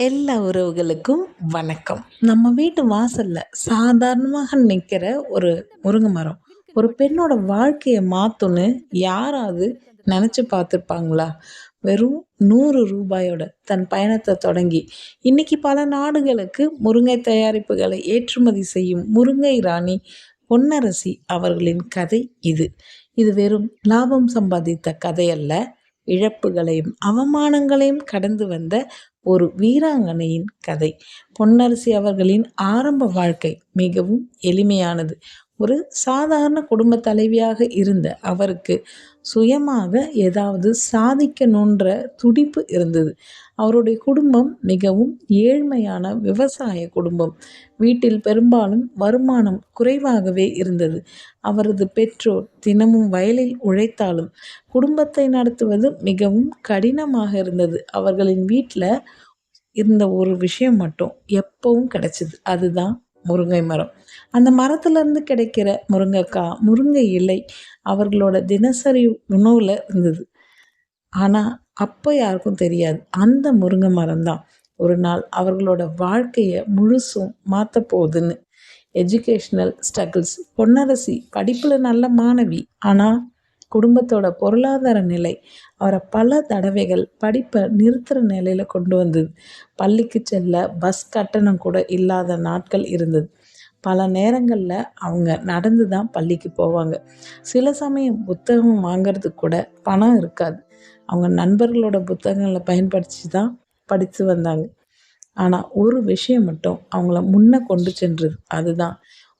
எல்லா உறவுகளுக்கும் வணக்கம். நம்ம வீட்டு வாசல்ல சாதாரணமாக நிக்கிற ஒரு முருங்கை மரம், ஒரு பெண்ணோட வாழ்க்கைய மாத்தும்னு யாராவது நெனச்சு பார்த்துருப்பாங்களா? வெறும் ரூ. 100 தன் பயணத்த தொடங்கி, இன்னைக்கு பல நாடுகளுக்கு முருங்கை தயாரிப்புகளை ஏற்றுமதி செய்யும் முருங்கை ராணி பொன்னரசி அவர்களின் கதை இது. இது வெறும் லாபம் சம்பாதித்த கதையல்ல, இழப்புகளையும் அவமானங்களையும் கடந்து வந்த ஒரு வீராங்கனையின் கதை. பொன்னரசி அவர்களின் ஆரம்ப வாழ்க்கை மிகவும் எளிமையானது. ஒரு சாதாரண குடும்ப தலைவியாக இருந்த அவருக்கு சுயமாக ஏதாவது சாதிக்கணுன்ற துடிப்பு இருந்தது. அவருடைய குடும்பம் மிகவும் ஏழ்மையான விவசாய குடும்பம். வீட்டில் பெரும்பாலும் வருமானம் குறைவாகவே இருந்தது. அவரது பெற்றோர் தினமும் வயலில் உழைத்தாலும் குடும்பத்தை நடத்துவது மிகவும் கடினமாக இருந்தது. அவர்களின் வீட்டில் இருந்த ஒரு விஷயம் மட்டும் எப்பவும் கிடைச்சிது. அதுதான் முருங்கை மரம். அந்த மரத்துலேருந்து கிடைக்கிற முருங்கைக்காய், முருங்கை இலை அவர்களோட தினசரி உணவில் இருந்தது. ஆனால் அப்போ யாருக்கும் தெரியாது, அந்த முருங்கை மரம் தான் ஒரு நாள் அவர்களோட வாழ்க்கையை முழுசும் மாற்ற போகுதுன்னு. Educational struggles. பொன்னரசி படிப்பில் நல்ல மாணவி. ஆனால் குடும்பத்தோட பொருளாதார நிலை அவரை பல தடவைகள் படிப்பை நிறுத்துகிற நிலையில் கொண்டு வந்தது. பள்ளிக்கு செல்ல பஸ் கட்டணம் கூட இல்லாத நாட்கள் இருந்தது. பல நேரங்களில் அவங்க நடந்து தான் பள்ளிக்கு போவாங்க. சில சமயம் புத்தகம் வாங்கிறதுக்கு கூட பணம் இருக்காது. அவங்க நண்பர்களோட புத்தகங்களை பயன்படுத்தி தான் படித்து வந்தாங்க. ஆனால் ஒரு விஷயம் மட்டும் அவங்கள முன்ன கொண்டு சென்றது. அதுதான்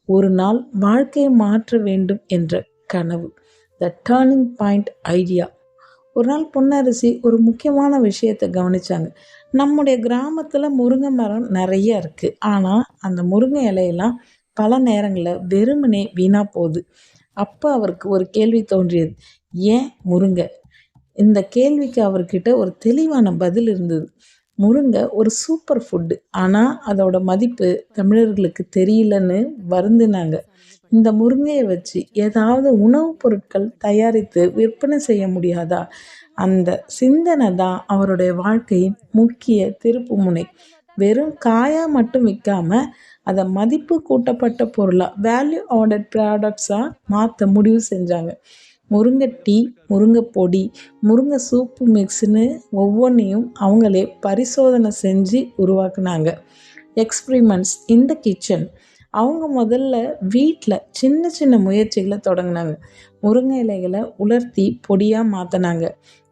ஒரு நாள் வாழ்க்கையை மாற்ற வேண்டும் என்ற கனவு. த டேர்னிங் பாயிண்ட் ஐடியா. ஒரு நாள் பொன்னரசி ஒரு முக்கியமான விஷயத்தை கவனிச்சாங்க. நம்முடைய கிராமத்தில் முருங்கை மரம் நிறைய இருக்குது. ஆனால் அந்த முருங்கை இலையெல்லாம் பல நேரங்களில் வெறுமனே வீணாக போகுது. அப்போ அவருக்கு ஒரு கேள்வி தோன்றியது. ஏன் முருங்கை? இந்த கேள்விக்கு அவர்கிட்ட ஒரு தெளிவான பதில் இருந்தது. முருங்கை ஒரு சூப்பர் ஃபுட்டு, ஆனால் அதோட மதிப்பு தமிழர்களுக்கு தெரியலன்னு வருந்தினாங்க. இந்த முருங்கையை வச்சு ஏதாவது உணவுப் பொருட்கள் தயாரித்து விற்பனை செய்ய முடியாதா? அந்த சிந்தனை தான் அவருடைய வாழ்க்கையின் முக்கிய திருப்பு முனை. வெறும் காயாக மட்டும் விற்காம அதை மதிப்பு கூட்டப்பட்ட பொருளாக, வேல்யூ ஆடட் ப்ராடக்ட்ஸாக மாற்ற முடிவு செஞ்சாங்க. முருங்கை டீ, முருங்கை பொடி, முருங்கை சூப்பு மிக்ஸ்னு ஒவ்வொன்றையும் அவங்களே பரிசோதனை செஞ்சு உருவாக்குனாங்க. Experiments in the kitchen. அவங்க முதல்ல வீட்டில் சின்ன சின்ன முயற்சிகளை தொடங்கினாங்க. முருங்கை இலைகளை உலர்த்தி பொடியாக மாற்றினாங்க.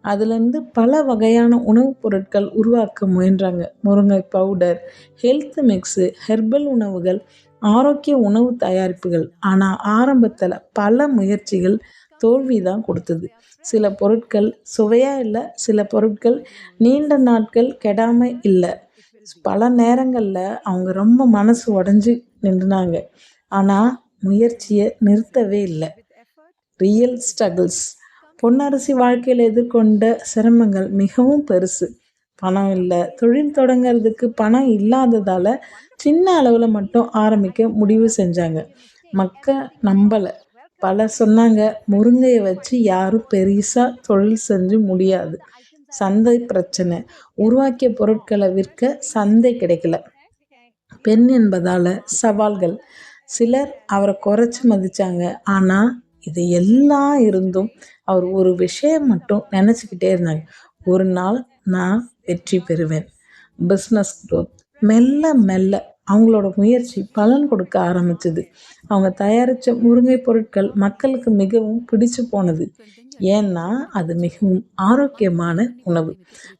அதுலேருந்து பல வகையான உணவுப் பொருட்கள் உருவாக்க முயன்றாங்க. முருங்கை பவுடர், ஹெல்த் மிக்ஸு, ஹெர்பல் உணவுகள், ஆரோக்கிய உணவு தயாரிப்புகள். ஆனால் ஆரம்பத்தில் பல முயற்சிகள் தோல்வி தான் கொடுத்தது. சில பொருட்கள் சுவையாக இல்லை, சில பொருட்கள் நீண்ட நாட்கள் கெடாமல் இல்லை. பல நேரங்களில் அவங்க ரொம்ப மனசு உடஞ்சி நின்றுனாங்க. ஆனால் முயற்சியை நிறுத்தவே இல்லை. Real struggles. பொன்னரசி வாழ்க்கையில் எதிர்கொண்ட சிரமங்கள் மிகவும் பெருசு. பணம் இல்லை, தொழில் தொடங்கிறதுக்கு பணம் இல்லாததால் சின்ன அளவில் மட்டும் ஆரம்பிக்க முடிவு செஞ்சாங்க. மக்கள் நம்பலை. பலர் சொன்னாங்க, முருங்கையை வச்சு யாரும் பெருசாக தொழில் செஞ்சு முடியாது. சந்தை பிரச்சனை. உருவாக்கிய பொருட்களை விற்க சந்தை கிடைக்கல. பெண் என்பதால் சவால்கள். சிலர் அவரை குறைச்சி மதித்தாங்க. ஆனால் இது எல்லாம் இருந்தும் அவர் ஒரு விஷயம் மட்டும் நினச்சிக்கிட்டே இருந்தாங்க. ஒரு நாள் நான் வெற்றி பெறுவேன். Business growth. மெல்ல மெல்ல அவங்களோட முயற்சி பலன் கொடுக்க ஆரம்பிச்சது. அவங்க தயாரித்த முருங்கை பொருட்கள் மக்களுக்கு மிகவும் பிடிச்சு போனது. ஏன்னா அது மிகவும் ஆரோக்கியமான உணவு.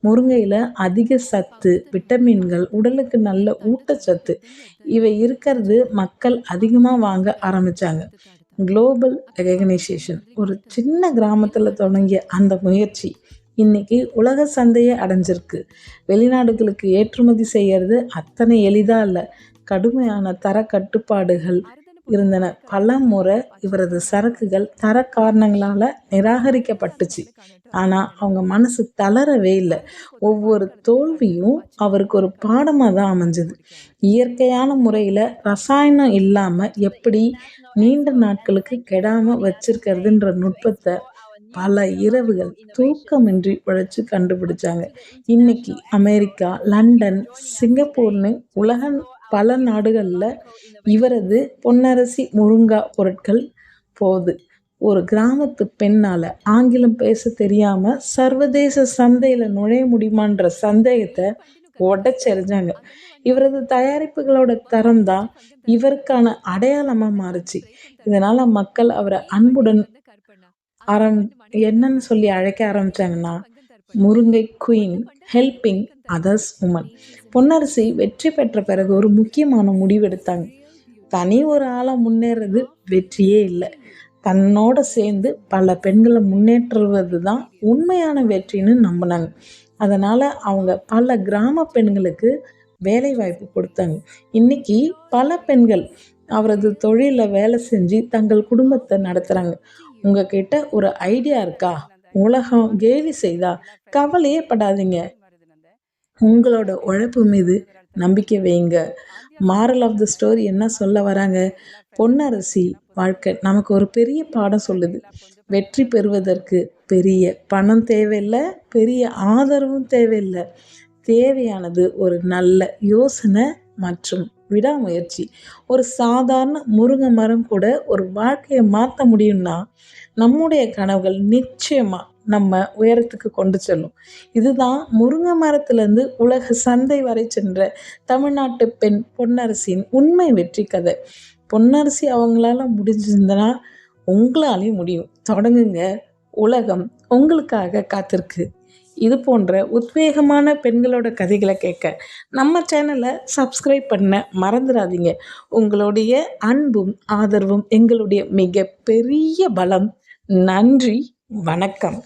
முருங்கையில் அதிக சத்து, விட்டமின்கள், உடலுக்கு நல்ல ஊட்டச்சத்து இவை இருக்கிறது மக்கள் அதிகமாக வாங்க ஆரம்பித்தாங்க. Global recognition. ஒரு சின்ன கிராமத்தில் தொடங்கிய அந்த முயற்சி இன்னைக்கு உலக சந்தையை அடைஞ்சிருக்கு. வெளிநாடுகளுக்கு ஏற்றுமதி செய்யறது அத்தனை எளிதாக இல்லை. கடுமையான தர கட்டுப்பாடுகள் இருந்தன. பல முறை இவரது சரக்குகள் தர காரணங்களால் நிராகரிக்கப்பட்டுச்சு. ஆனால் அவங்க மனசு தளரவே இல்லை. ஒவ்வொரு தோல்வியும் அவருக்கு ஒரு பாடமாக தான் அமைஞ்சது. இயற்கையான முறையில் ரசாயனம் இல்லாமல் எப்படி நீண்ட நாட்களுக்கு கெடாமல் வச்சிருக்கிறதுன்ற நுட்பத்தை பல இரவுகள் தூக்கமின்றி உழைச்சு கண்டுபிடிச்சாங்க. இன்னைக்கு அமெரிக்கா, லண்டன், சிங்கப்பூர்னு உலக பல நாடுகள்ல இவரது பொன்னரசி முருங்கா பொருட்கள் போகுது. ஒரு கிராமத்து பெண்ணால ஆங்கிலம் பேச தெரியாம சர்வதேச சந்தையில நுழைய முடியுமான்ற சந்தேகத்தை உடைச்செறிஞ்சாங்க. இவரது தயாரிப்புகளோட தரம் தான் இவருக்கான அடையாளமா மாறுச்சு. இதனால மக்கள் அவரை அன்புடன் ஆரம் என்னன்னு சொல்லி அழைக்க ஆரம்பிச்சாங்கன்னா, முருங்கை queen, helping others women. Ponnarasi வெற்றி பெற்ற பிறகு ஒரு முக்கியமான முடிவெடுத்தாங்க. தனி ஒரு ஆளா முன்னேறது வெற்றியே இல்லை. தன்னோட சேர்ந்து பல பெண்களை முன்னேற்றுவது தான் உண்மையான வெற்றின்னு நம்பினாங்க. அதனால அவங்க பல கிராம பெண்களுக்கு வேலை வாய்ப்பு கொடுத்தாங்க. இன்னைக்கு பல பெண்கள் அவரது தொழில வேலை செஞ்சு தங்கள் குடும்பத்தை நடத்துறாங்க. உங்ககிட்ட ஒரு ஐடியா இருக்கா? உலகம் கேலி செய்தா? கவலையே படாதீங்க. உங்களோட உழைப்பு மீது நம்பிக்கை வைங்க. மாரல் ஆஃப் த ஸ்டோரி என்ன சொல்ல வராங்க? பொன்னரசி வாழ்க்கை நமக்கு ஒரு பெரிய பாடம் சொல்லுது. வெற்றி பெறுவதற்கு பெரிய பணம் தேவையில்லை, பெரிய ஆதரவும் தேவையில்லை. தேவையானது ஒரு நல்ல யோசனை மற்றும் விடாமுயற்சி. ஒரு சாதாரண முருங்கை மரம் கூட ஒரு வாழ்க்கையை மாற்ற முடியும்னா, நம்முடைய கனவுகள் நிச்சயமா நம்ம உயரத்துக்கு கொண்டு செல்லும். இதுதான் முருங்கை மரத்திலிருந்து உலக சந்தை வரை சென்ற தமிழ்நாட்டு பெண் பொன்னரசியின் உண்மை வெற்றி கதை. பொன்னரசி அவங்களால முடிஞ்சிருந்தனா உங்களாலையும் முடியும். தொடங்குங்க. உலகம் உங்களுக்காக காத்திருக்கு. இது போன்ற உத்வேகமான பெண்களோட கதைகளை கேட்க நம்ம சேனலை சப்ஸ்கிரைப் பண்ண மறந்துடாதீங்க. உங்களுடைய அன்பும் ஆதரவும் எங்களுடைய மிக பெரிய பலம். நன்றி, வணக்கம்.